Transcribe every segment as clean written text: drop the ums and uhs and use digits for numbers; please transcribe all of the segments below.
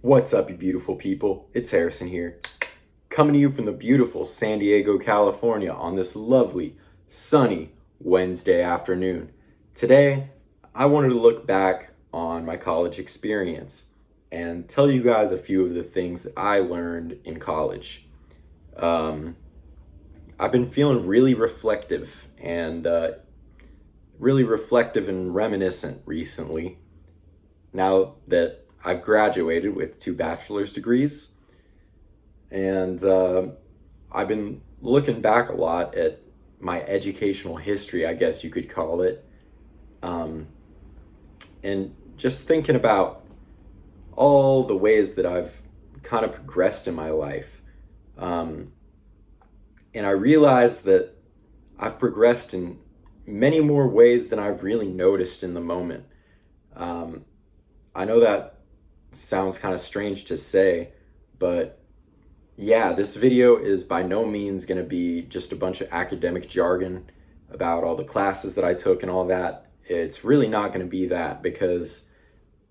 What's up, you beautiful people? It's Harrison here, coming to you from the beautiful San Diego, California on this lovely, sunny Wednesday afternoon. Today, I wanted to look back on my college experience and tell you guys a few of the things that I learned in college. Um, I've been feeling really reflective and reminiscent recently now that I've graduated with 2 bachelor's degrees, and I've been looking back a lot at my educational history, I guess you could call it, um, and just thinking about all the ways that I've kind of progressed in my life. Um, and I realized that I've progressed in many more ways than I've really noticed in the moment. Um, I know that sounds kind of strange to say, but yeah, this video is by no means going to be just a bunch of academic jargon about all the classes that I took and all that. It's really not going to be that, because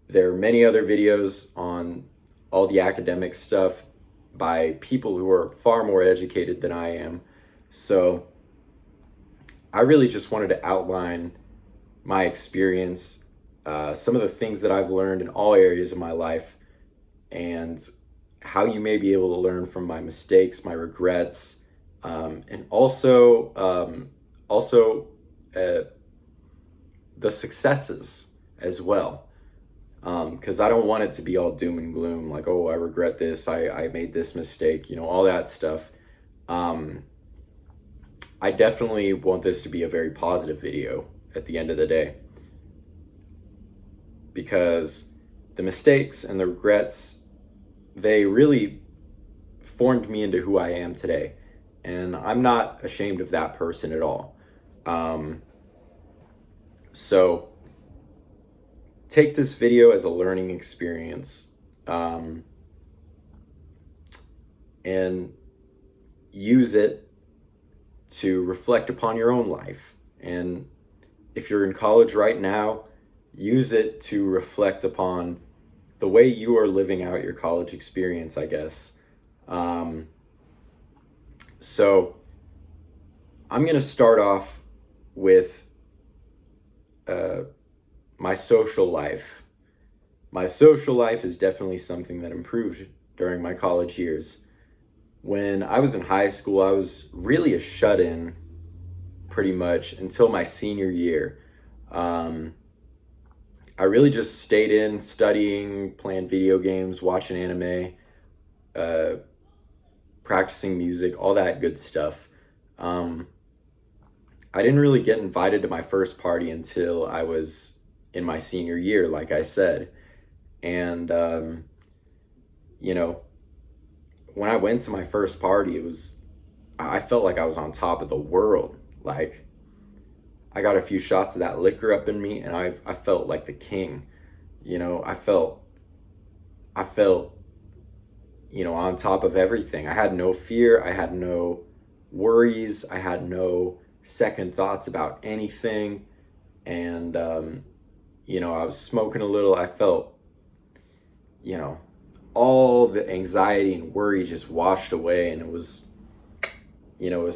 there are many other videos on all the academic stuff by people who are far more educated than I am. So I really just wanted to outline my experience, some of the things that I've learned in all areas of my life, and how you may be able to learn from my mistakes, my regrets, and also uh, the successes as well. Because I don't want it to be all doom and gloom, like, oh, I regret this, I made this mistake, all that stuff. Um, I definitely want this to be a very positive video at the end of the day, because the mistakes and the regrets, they really formed me into who I am today. And I'm not ashamed of that person at all. Um, so take this video as a learning experience, and use it to reflect upon your own life. And if you're in college right now, use it to reflect upon the way you are living out your college experience, I guess. Um, so I'm going to start off with uh, my social life. My social life is definitely something that improved during my college years. When I was in high school, I was really a shut-in pretty much until my senior year. Um, I really just stayed in studying, playing video games, watching anime, uh, practicing music, all that good stuff. Um, I didn't really get invited to my first party until I was in my senior year, like I said. And, you know, when I went to my first party, I felt like I was on top of the world. Like, I got a few shots of that liquor up in me, and I felt like the king. I felt, on top of everything. I had no fear. I had no worries. I had no second thoughts about anything. And, I was smoking a little. I felt, you know, all the anxiety and worry just washed away. And it was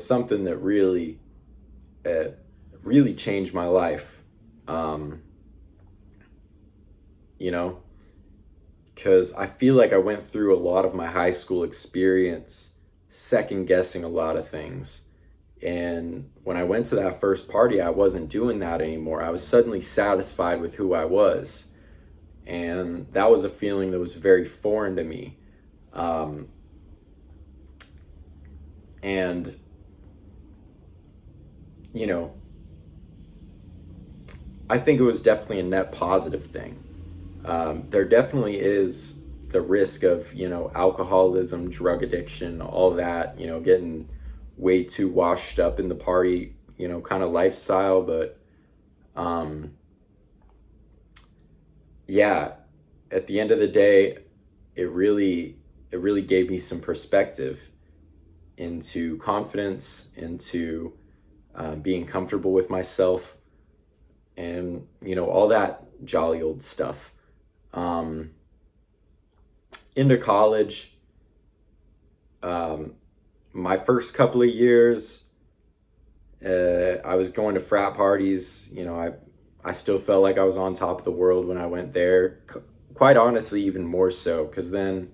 something that really changed my life. Um, you know, because I feel like I went through a lot of my high school experience second guessing a lot of things. And when I went to that first party, I wasn't doing that anymore. I was suddenly satisfied with who I was. And that was a feeling that was very foreign to me. Um, and, you know, I think it was definitely a net positive thing. There definitely is the risk of, alcoholism, drug addiction, all that, getting way too washed up in the party, kind of lifestyle. But um, yeah, at the end of the day, it really gave me some perspective into confidence, into being comfortable with myself, and all that jolly old stuff. Um, into college, um, my first couple of years, I was going to frat parties. I still felt like I was on top of the world when I went there. Quite honestly, even more so, because then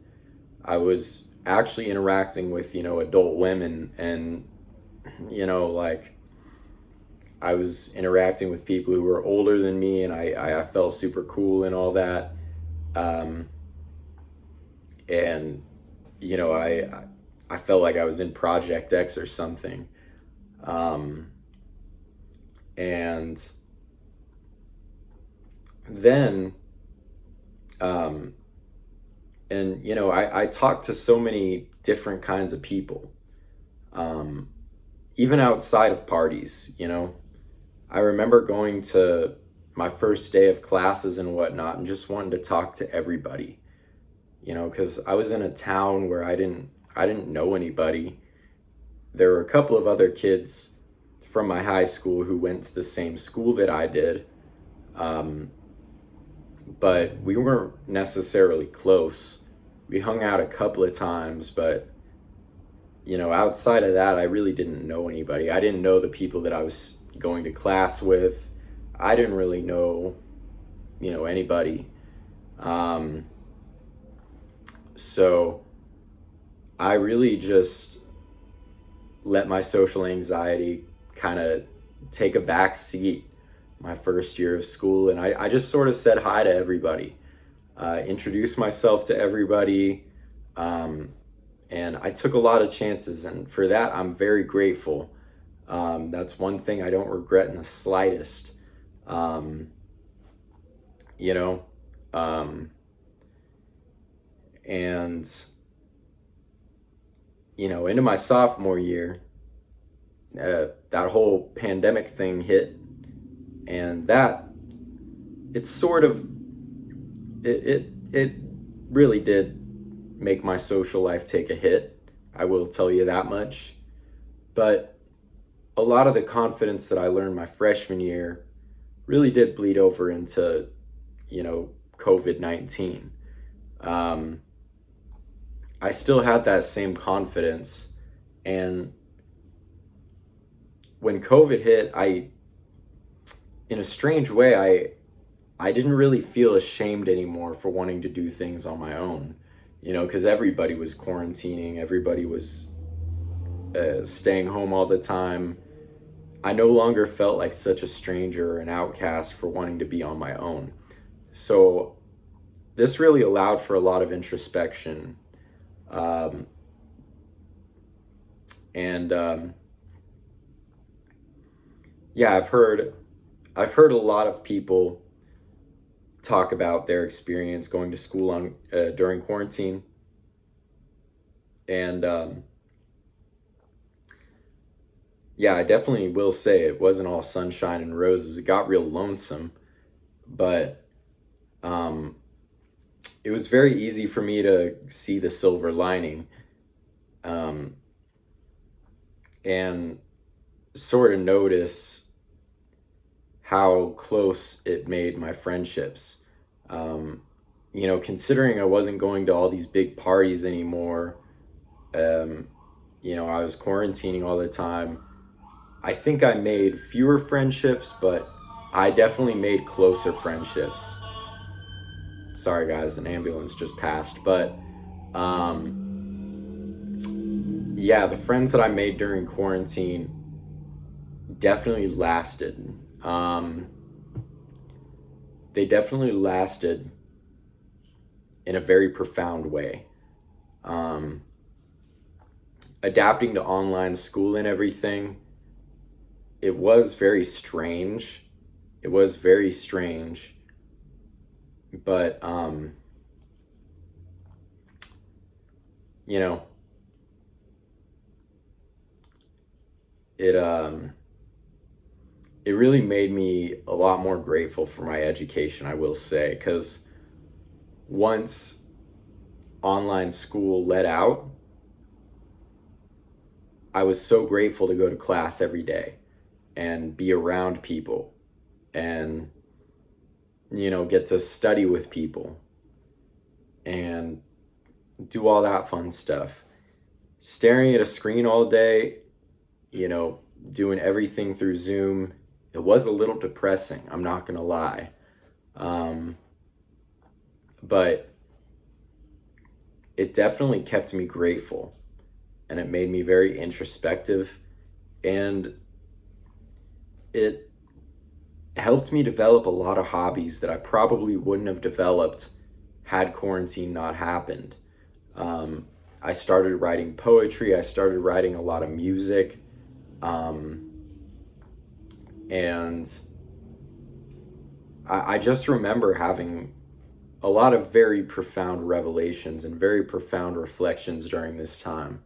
I was actually interacting with, adult women, and, like, I was interacting with people who were older than me, and I felt super cool and all that. Um, and, I felt like I was in Project X or something. Um, and then, um, I talked to so many different kinds of people, um, even outside of parties. I remember going to my first day of classes and whatnot and just wanting to talk to everybody, because I was in a town where I didn't know anybody. There were a couple of other kids from my high school who went to the same school that I did, um, but we weren't necessarily close. We hung out a couple of times, but outside of that, I really didn't know anybody. I didn't know the people that I was going to class with. I didn't really know, anybody. Um, so I really just let my social anxiety kind of take a back seat my first year of school. And I just sort of said hi to everybody, introduced myself to everybody. Um, and I took a lot of chances. And for that, I'm very grateful. That's one thing I don't regret in the slightest. Um, you know, um, and, into my sophomore year, that whole pandemic thing hit, and that it's sort of it really did make my social life take a hit. I will tell you that much. But a lot of the confidence that I learned my freshman year really did bleed over into, COVID-19. Um, I still had that same confidence, and when COVID hit, in a strange way, I didn't really feel ashamed anymore for wanting to do things on my own, because everybody was quarantining, everybody was staying home all the time. I no longer felt like such a stranger or an outcast for wanting to be on my own. So this really allowed for a lot of introspection. Um, and yeah, I've heard a lot of people talk about their experience going to school on during quarantine, and yeah, I definitely will say it wasn't all sunshine and roses. It got real lonesome, but um, it was very easy for me to see the silver lining, um, and sort of notice how close it made my friendships. Um, considering I wasn't going to all these big parties anymore, um, I was quarantining all the time. I think I made fewer friendships, but I definitely made closer friendships. Sorry, guys, an ambulance just passed. But yeah, the friends that I made during quarantine definitely lasted. Um, they definitely lasted in a very profound way. Um, Adapting to online school and everything, it was very strange. It was very strange. But, you know, it, it really made me a lot more grateful for my education, I will say, because once online school let out, I was so grateful to go to class every day and be around people and, get to study with people and do all that fun stuff. Staring at a screen all day, doing everything through Zoom, it was a little depressing, I'm not gonna lie. Um, but it definitely kept me grateful, and it made me very introspective, and it helped me develop a lot of hobbies that I probably wouldn't have developed had quarantine not happened. Um, I started writing poetry, I started writing a lot of music, um, and I just remember having a lot of very profound revelations and very profound reflections during this time.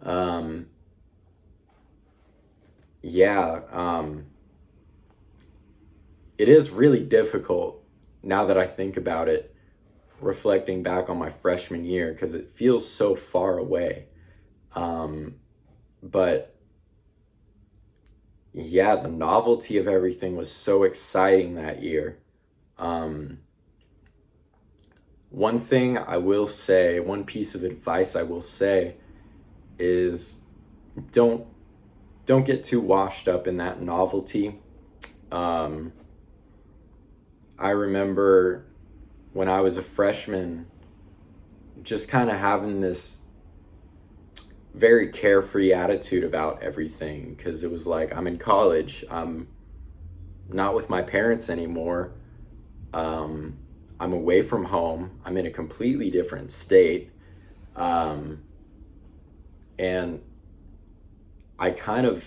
Um, yeah, it is really difficult now that I think about it, reflecting back on my freshman year, because it feels so far away. Um, but yeah, the novelty of everything was so exciting that year. Um, One thing I will say, one piece of advice I will say is don't don't get too washed up in that novelty. Um, I remember when I was a freshman, just kind of having this very carefree attitude about everything, because it was like I'm in college, I'm not with my parents anymore. Um, I'm away from home. I'm in a completely different state. Um, and I kind of,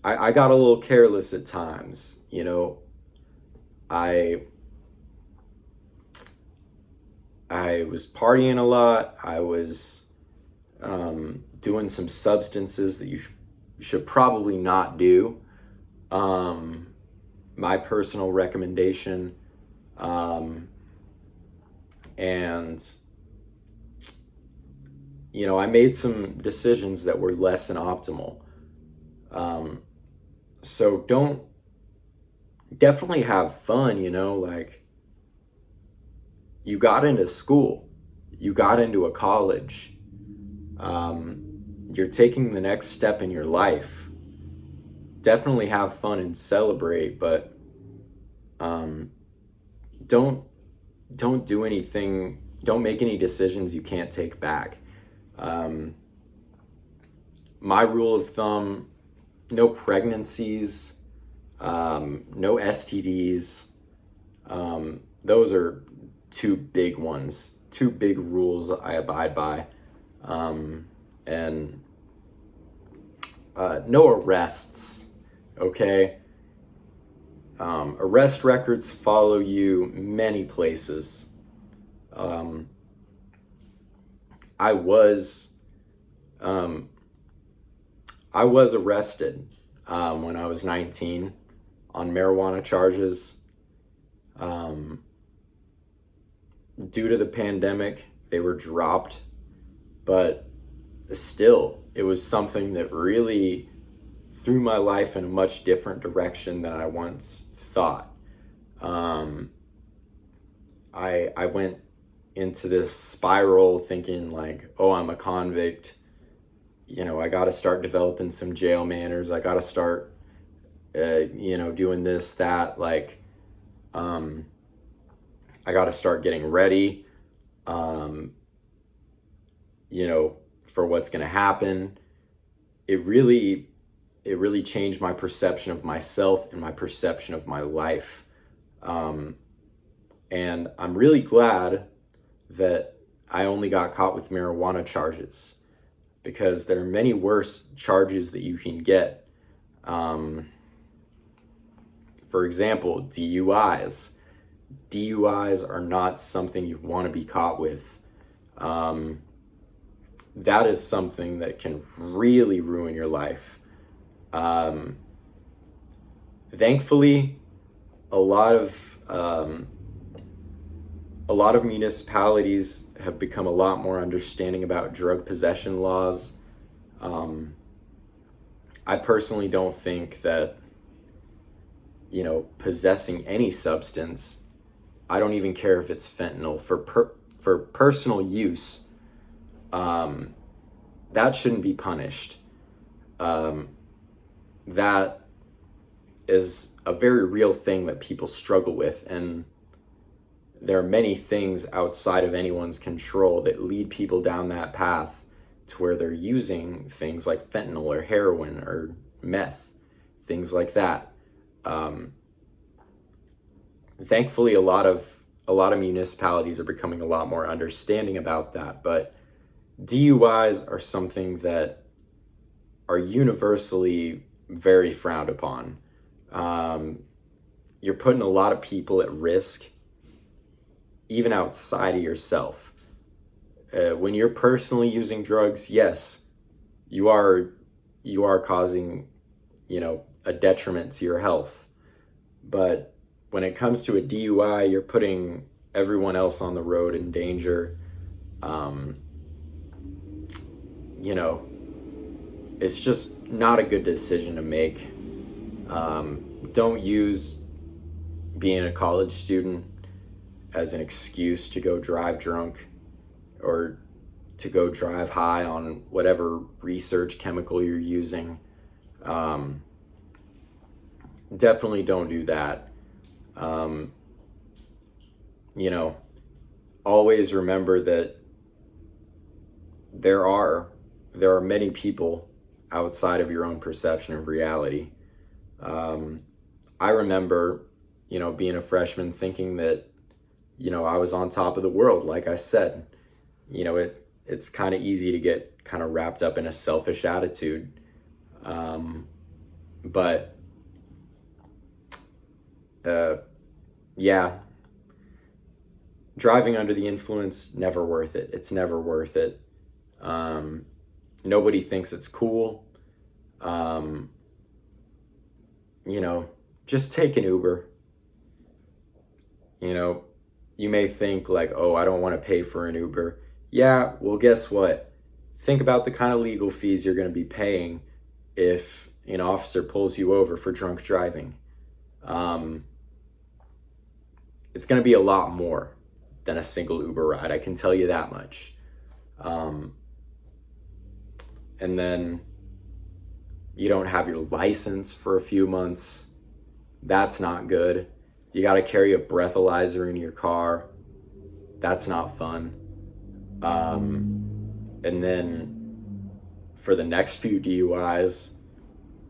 I got a little careless at times. I, I was partying a lot. I was doing some substances that you should probably not do. Um, my personal recommendation. Um, and I made some decisions that were less than optimal. Um, so don't definitely have fun, like you got into school, you got into a college, you're taking the next step in your life. Definitely have fun and celebrate, but um, don't don't do anything. Don't make any decisions you can't take back. Um, my rule of thumb: no pregnancies, no STDs. Those are two big ones, two big rules I abide by. And no arrests, okay? Arrest records follow you many places. Um, I was um, I was arrested when I was 19 on marijuana charges. Um, Due to the pandemic, they were dropped, but still, it was something that really threw my life in a much different direction than I once thought. Um, I went into this spiral thinking like, oh, I'm a convict. I got to start developing some jail manners. I got to start, doing this, that. Like, um, I got to start getting ready, um, for what's going to happen. It really, it really changed my perception of myself and my perception of my life. Um, and I'm really glad that I only got caught with marijuana charges, because there are many worse charges that you can get. Um, for example, DUIs. DUIs are not something you want to be caught with. That is something that can really ruin your life. Um, Thankfully, a lot of a lot of municipalities have become a lot more understanding about drug possession laws. Um, I personally don't think that possessing any substance. I don't even care if it's fentanyl. for personal use, that shouldn't be punished. That is a very real thing that people struggle with, and there are many things outside of anyone's control that lead people down that path to where they're using things like fentanyl or heroin or meth, things like that. Thankfully, a lot of municipalities are becoming a lot more understanding about that, but DUIs are something that are universally very frowned upon. You're putting a lot of people at risk, even outside of yourself. When you're personally using drugs, yes, you are causing, a detriment to your health. But when it comes to a DUI, you're putting everyone else on the road in danger. It's just not a good decision to make. Don't use being a college student as an excuse to go drive drunk or to go drive high on whatever research chemical you're using. Definitely don't do that. Always remember that there are many people outside of your own perception of reality. I remember, being a freshman thinking that, I was on top of the world. Like I said, it's kind of easy to get kind of wrapped up in a selfish attitude. But yeah, driving under the influence, never worth it. It's never worth it. Nobody thinks it's cool. Just take an Uber. You may think like, oh, I don't want to pay for an Uber. Yeah, well, guess what? Think about the kind of legal fees you're going to be paying if an officer pulls you over for drunk driving. It's going to be a lot more than a single Uber ride. I can tell you that much. And then you don't have your license for a few months. That's not good. You got to carry a breathalyzer in your car. That's not fun. And then for the next few DUIs,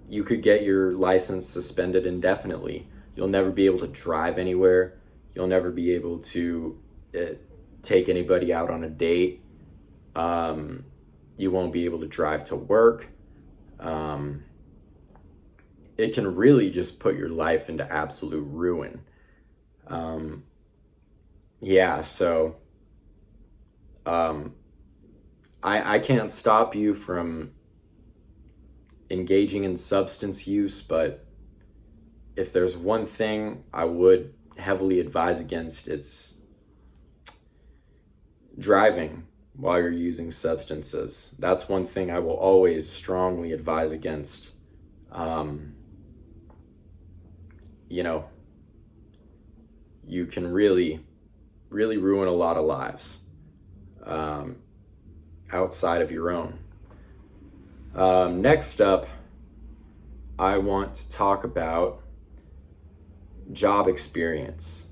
you could get your license suspended indefinitely. You'll never be able to drive anywhere. You'll never be able to take anybody out on a date. You won't be able to drive to work. It can really just put your life into absolute ruin. So I can't stop you from engaging in substance use, but if there's one thing I would heavily advise against, it's driving while you're using substances. That's one thing I will always strongly advise against. You can really, really ruin a lot of lives outside of your own. Next up, I want to talk about job experience.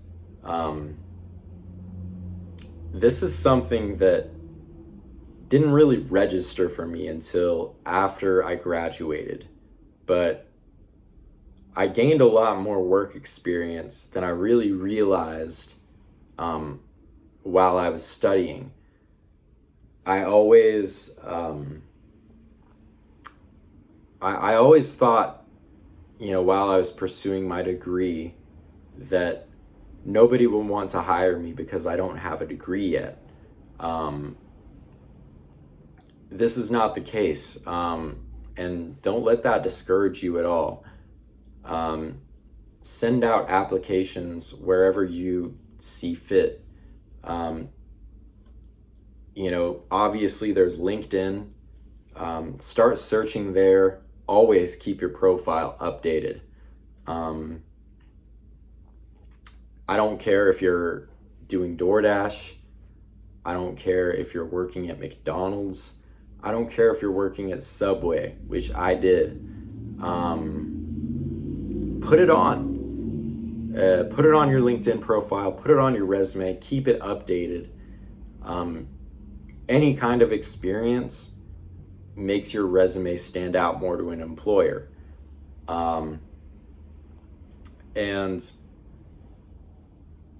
This is something that didn't really register for me until after I graduated, but I gained a lot more work experience than I really realized while I was studying. I always thought, while I was pursuing my degree, that nobody would want to hire me because I don't have a degree yet. This is not the case, and don't let that discourage you at all. Send out applications wherever you see fit. Obviously there's LinkedIn. Start searching there. Always keep your profile updated. I don't care if you're doing DoorDash, I don't care if you're working at McDonald's. I don't care if you're working at Subway, which I did. Put it on. Put it on your LinkedIn profile, put it on your resume, keep it updated. Any kind of experience makes your resume stand out more to an employer. And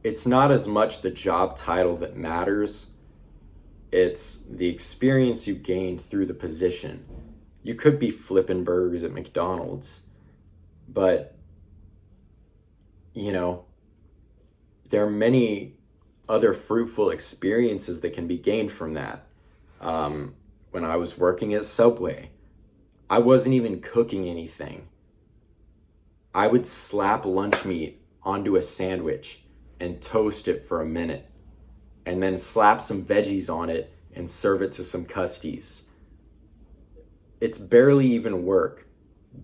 it's not as much the job title that matters, it's the experience you gained through the position. You could be flipping burgers at McDonald's, but there are many other fruitful experiences that can be gained from that. When I was working at Subway, I wasn't even cooking anything. I would slap lunch meat onto a sandwich and toast it for a minute, and then slap some veggies on it and serve it to some custies. It's barely even work,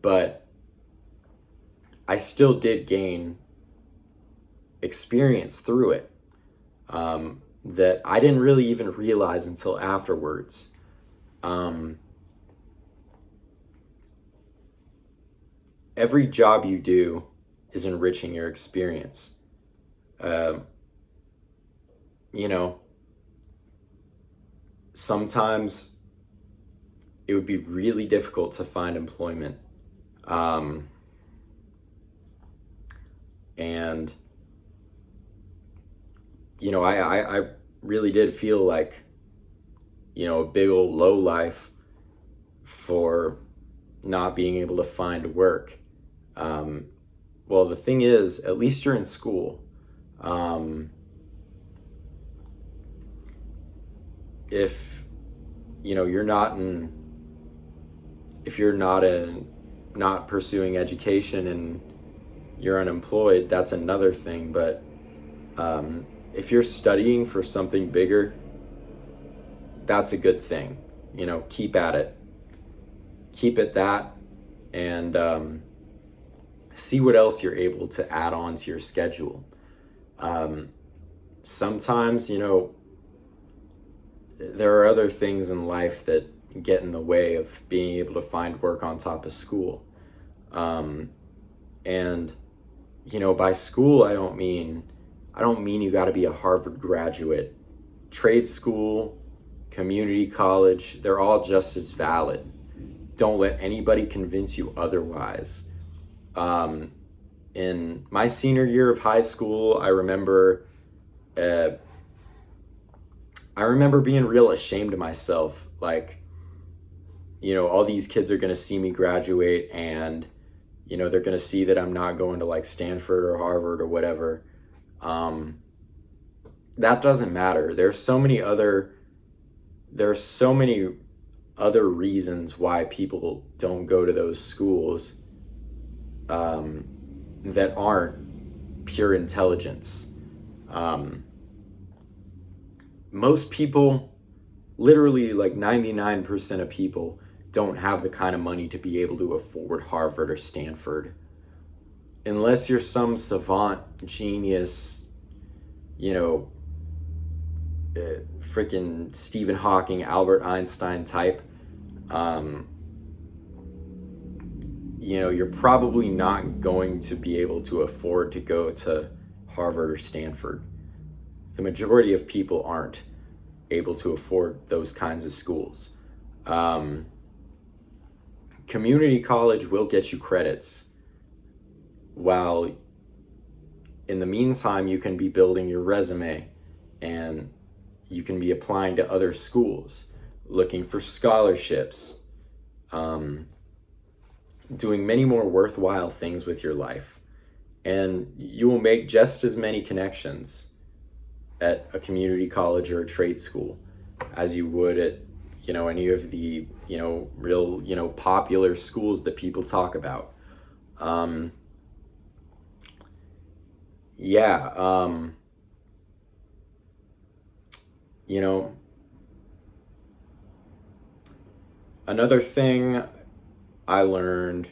but I still did gain experience through it that I didn't really even realize until afterwards. Every job you do is enriching your experience. Sometimes it would be really difficult to find employment. And I really did feel like, a big old low life for not being able to find work. Well, the thing is, at least you're in school. If you're not pursuing education and you're unemployed, that's another thing. But if you're studying for something bigger, that's a good thing. Keep at it. Keep at that, and see what else you're able to add on to your schedule. Sometimes, there are other things in life that get in the way of being able to find work on top of school. And by school, I don't mean you got to be a Harvard graduate. Trade school, community college, they're all just as valid. Don't let anybody convince you otherwise. In my senior year of high school, I remember being real ashamed of myself. Like, all these kids are going to see me graduate, and they're going to see that I'm not going to like Stanford or Harvard or whatever. That doesn't matter. There's so many other reasons why people don't go to those schools that aren't pure intelligence. Most people, literally like 99% of people, don't have the kind of money to be able to afford Harvard or Stanford. Unless you're some savant, genius, freaking Stephen Hawking, Albert Einstein type, you're probably not going to be able to afford to go to Harvard or Stanford. The majority of people aren't able to afford those kinds of schools. Community college will get you credits, while in the meantime you can be building your resume, and you can be applying to other schools, looking for scholarships, doing many more worthwhile things with your life. And you will make just as many connections at a community college or a trade school as you would at any of the real popular schools that people talk about. Another thing I learned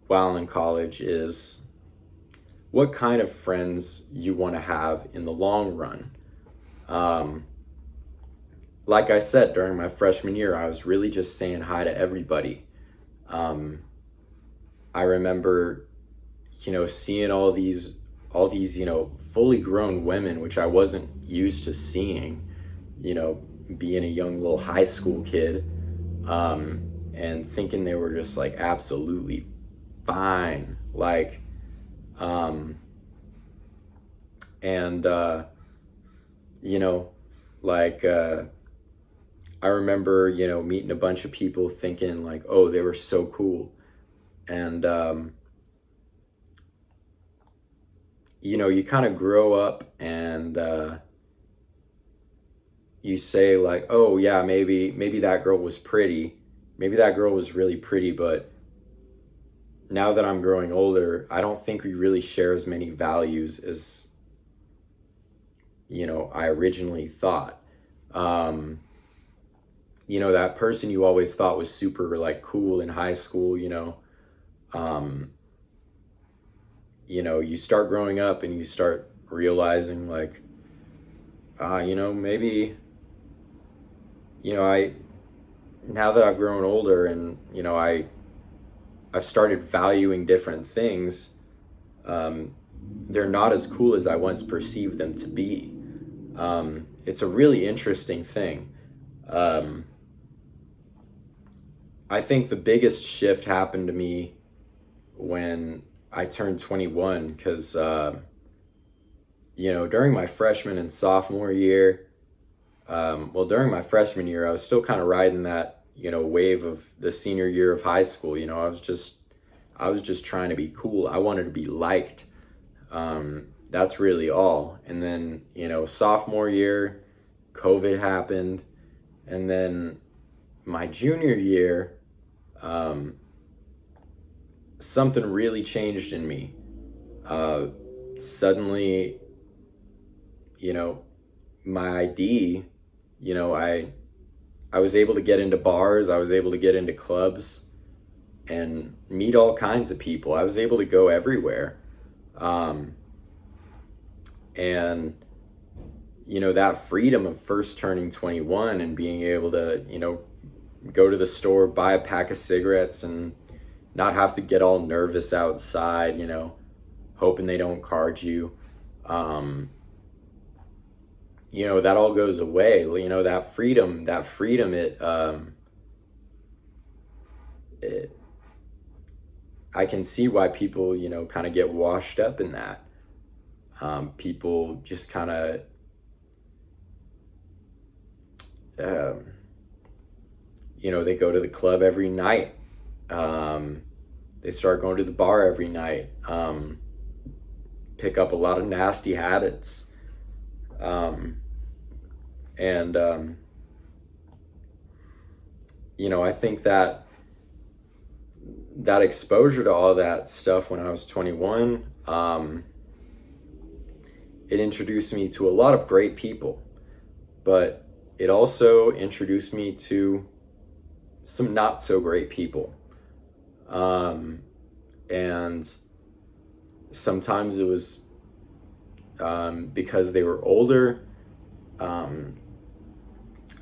while in college is what kind of friends you want to have in the long run. Um, like I said, during my freshman year, I was really just saying hi to everybody. Um, I remember, seeing all these, fully grown women, which I wasn't used to seeing, you know, being a young little high school kid, and thinking they were just like absolutely fine. Um, and, you know, like, I remember, meeting a bunch of people thinking like, oh, they were so cool. And, you kind of grow up and, you say like, oh yeah, maybe that girl was pretty. Maybe that girl was really pretty, but now that I'm growing older, I don't think we really share as many values as, I originally thought. Um, that person you always thought was super like cool in high school, um, you start growing up and you start realizing like, maybe, I now that I've grown older and I've started valuing different things, um, they're not as cool as I once perceived them to be. It's a really interesting thing. Um, I think the biggest shift happened to me when I turned 21 because, during my freshman and sophomore year, well, during my freshman year, I was still kind of riding that, wave of the senior year of high school. I was just trying to be cool. I wanted to be liked. That's really all. And then, sophomore year, COVID happened. And then my junior year, um, something really changed in me. Uh, Suddenly, you know, my ID, I was able to get into bars, I was able to get into clubs and meet all kinds of people. I was able to go everywhere. Um, and that freedom of first turning 21 and being able to, go to the store, buy a pack of cigarettes and not have to get all nervous outside, hoping they don't card you. Um, that all goes away. That freedom, it, I can see why people, kind of get washed up in that. People just kind of, um, they go to the club every night. Um, they start going to the bar every night. Pick up a lot of nasty habits. Um, and, I think that exposure to all that stuff when I was 21, it introduced me to a lot of great people, but it also introduced me to some not so great people. Um, and sometimes it was because they were older, um,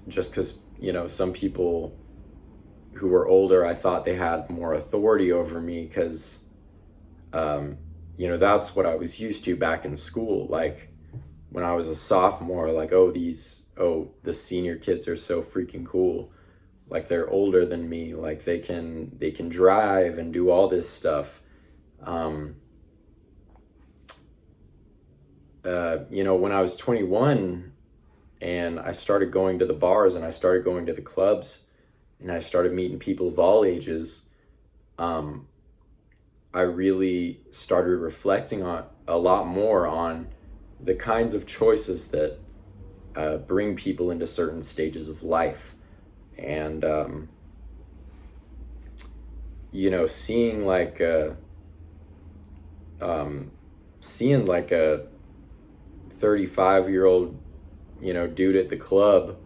just because, some people who were older, I thought they had more authority over me because, um, that's what I was used to back in school. Like when I was a sophomore, like, the senior kids are so freaking cool. Like they're older than me. Like they can drive and do all this stuff. Um, when I was 21 and I started going to the bars and I started going to the clubs and I started meeting people of all ages, um, I really started reflecting on a lot more on the kinds of choices that bring people into certain stages of life. And, seeing like um, a 35-year-old, dude at the club,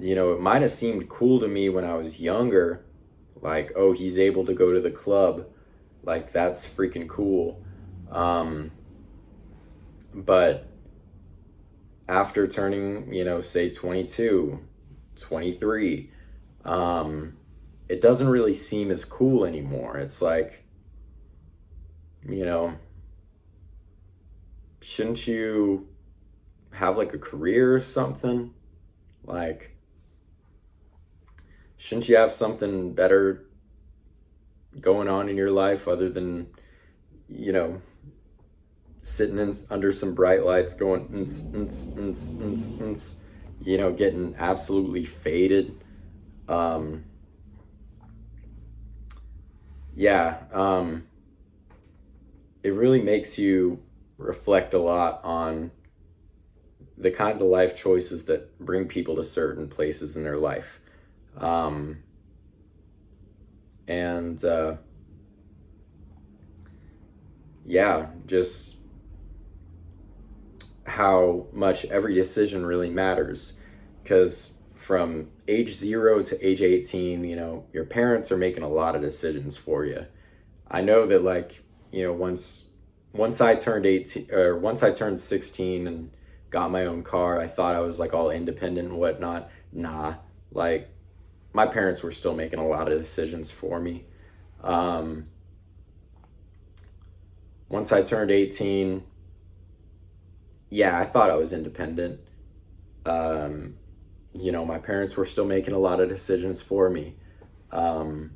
it might have seemed cool to me when I was younger. Like, oh, he's able to go to the club. Like, that's freaking cool. Um, but, after turning, say 22, 23, it doesn't really seem as cool anymore. It's like, you know, shouldn't you have like a career or something? Like, shouldn't you have something better going on in your life other than, you know, sitting under some bright lights going, getting absolutely faded? Um, yeah, it really makes you reflect a lot on the kinds of life choices that bring people to certain places in their life. Um, and yeah, just how much every decision really matters. Because from age 0 to age 18, your parents are making a lot of decisions for you. I know that, like, once I turned 18, or once I turned 16 and got my own car, I thought I was like all independent and whatnot. Nah, like, my parents were still making a lot of decisions for me. Um, Once I turned 18, yeah, I thought I was independent. Um, my parents were still making a lot of decisions for me. Um,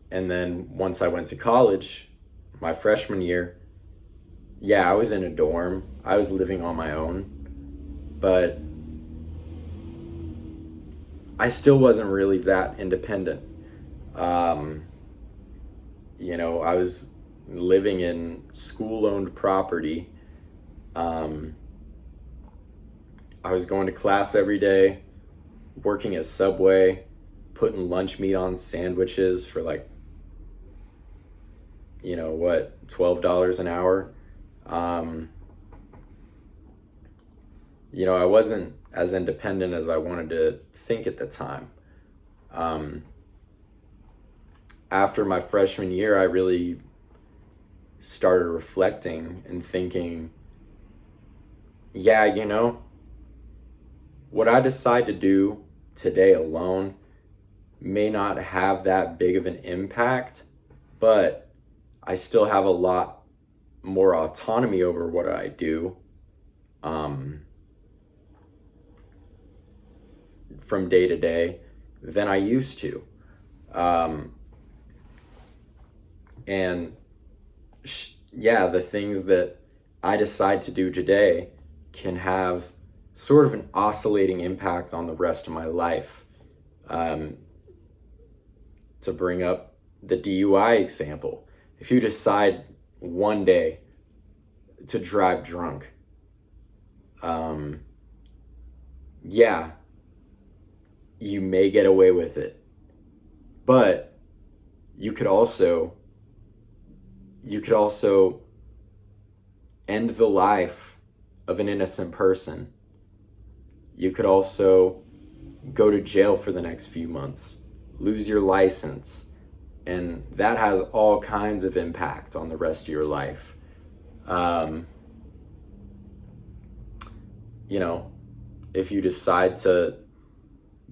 and then once I went to college, my freshman year, yeah, I was in a dorm. I was living on my own, but I still wasn't really that independent. Um, I was living in school owned property. Um, I was going to class every day, working at Subway, putting lunch meat on sandwiches for like, what, $12 an hour. Um, I wasn't as independent as I wanted to think at the time. Um, After my freshman year, I really started reflecting and thinking, yeah, what I decide to do today alone may not have that big of an impact, but I still have a lot more autonomy over what I do, um, from day to day than I used to. Um, and yeah, the things that I decide to do today can have sort of an oscillating impact on the rest of my life. Um, to bring up the DUI example, if you decide one day to drive drunk, um, yeah, you may get away with it, but you could also end the life of an innocent person. You could also go to jail for the next few months, lose your license, and that has all kinds of impact on the rest of your life. Um, if you decide to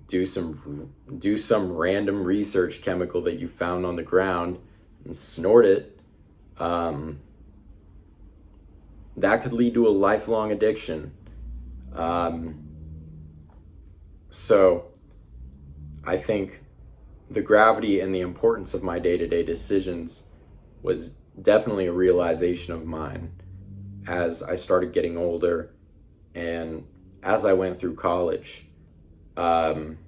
do some random research chemical that you found on the ground and snort it, that could lead to a lifelong addiction. Um, so I think the gravity and the importance of my day-to-day decisions was definitely a realization of mine as I started getting older and as I went through college. Um,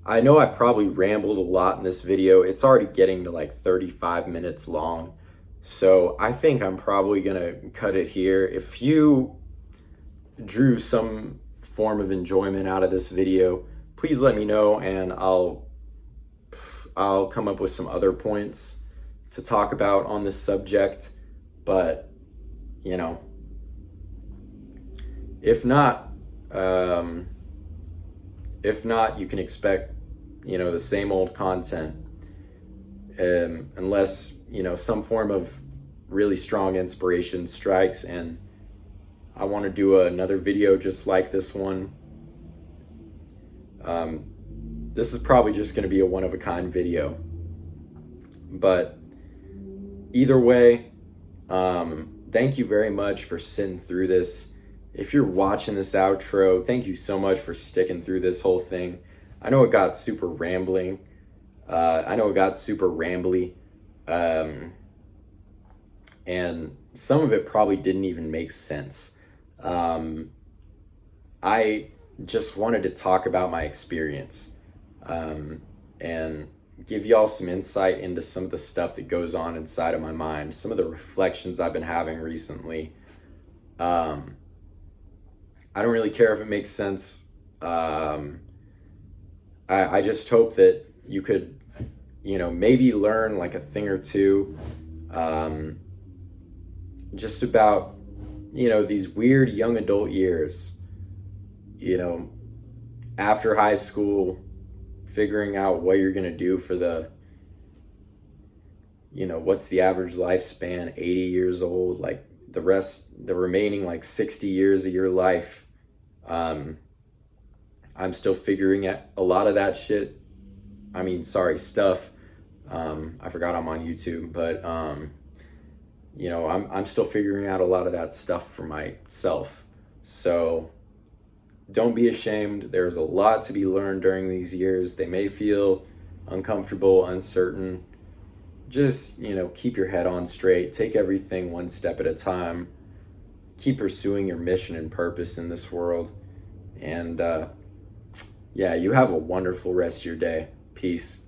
I know I probably rambled a lot in this video. It's already getting to like 35 minutes long. So I think I'm probably gonna cut it here. If you drew some form of enjoyment out of this video, please let me know, and I'll come up with some other points to talk about on this subject. But if not, um, you can expect the same old content, unless some form of really strong inspiration strikes, and I want to do another video just like this one. This is probably just going to be a one-of-a-kind video, but either way, thank you very much for sitting through this. If you're watching this outro, thank you so much for sticking through this whole thing. I know it got super rambling. And some of it probably didn't even make sense. I just wanted to talk about my experience, and give y'all some insight into some of the stuff that goes on inside of my mind, some of the reflections I've been having recently. I don't really care if it makes sense. I just hope that you could, maybe learn like a thing or two, just about, these weird young adult years, after high school, figuring out what you're going to do for what's the average lifespan, 80 years old, like the remaining like 60 years of your life. I'm still figuring out a lot of that shit. Stuff. I forgot I'm on YouTube, but, I'm still figuring out a lot of that stuff for myself. So don't be ashamed. There's a lot to be learned during these years. They may feel uncomfortable, uncertain. Just, keep your head on straight. Take everything one step at a time. Keep pursuing your mission and purpose in this world. And, you have a wonderful rest of your day. Peace.